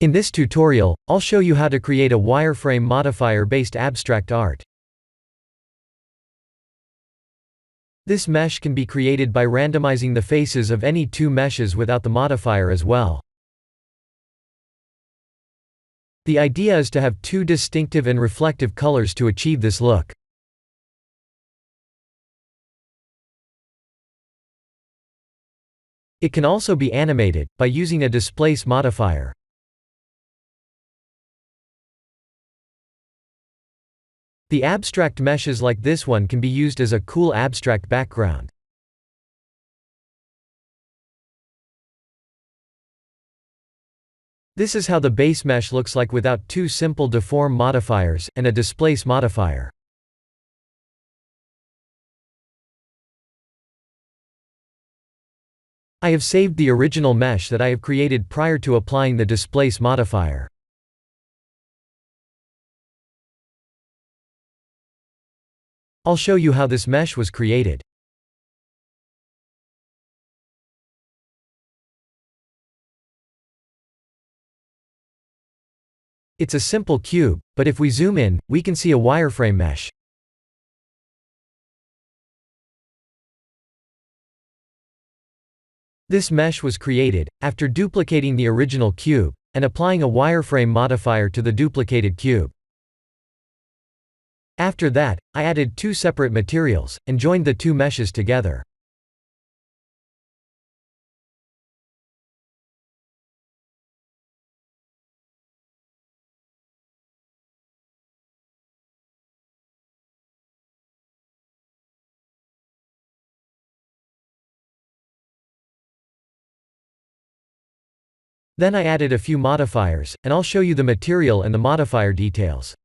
In this tutorial, I'll show you how to create a wireframe modifier-based abstract art. This mesh can be created by randomizing the faces of any two meshes without the modifier as well. The idea is to have two distinctive and reflective colors to achieve this look. It can also be animated, by using a displace modifier. The abstract meshes like this one can be used as a cool abstract background. This is how the base mesh looks like without two simple deform modifiers, and a displace modifier. I have saved the original mesh that I have created prior to applying the displace modifier. I'll show you how this mesh was created. It's a simple cube, but if we zoom in, we can see a wireframe mesh. This mesh was created after duplicating the original cube and applying a wireframe modifier to the duplicated cube. After that, I added two separate materials, and joined the two meshes together. Then I added a few modifiers, and I'll show you the material and the modifier details.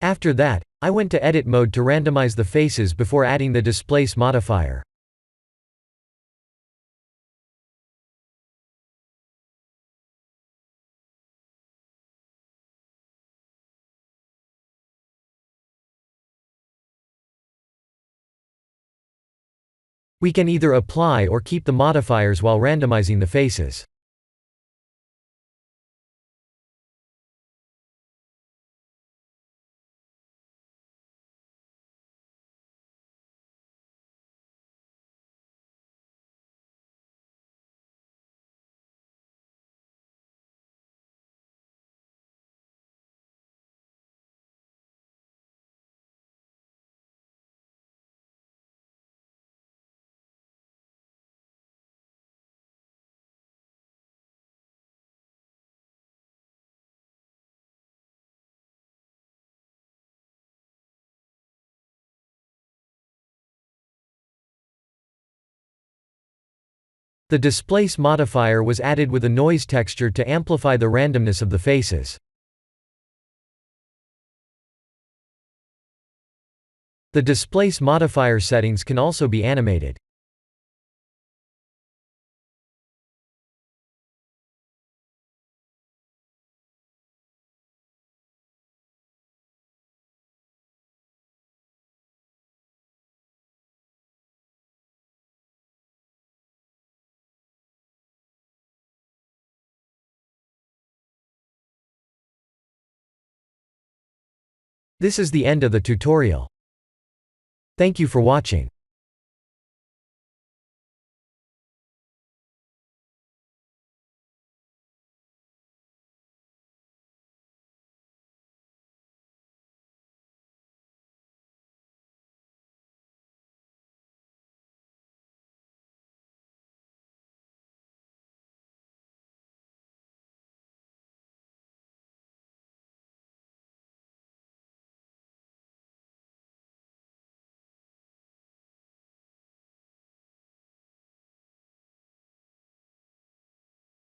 After that, I went to edit mode to randomize the faces before adding the displace modifier. We can either apply or keep the modifiers while randomizing the faces. The displace modifier was added with a noise texture to amplify the randomness of the faces. The displace modifier settings can also be animated. This is the end of the tutorial. Thank you for watching.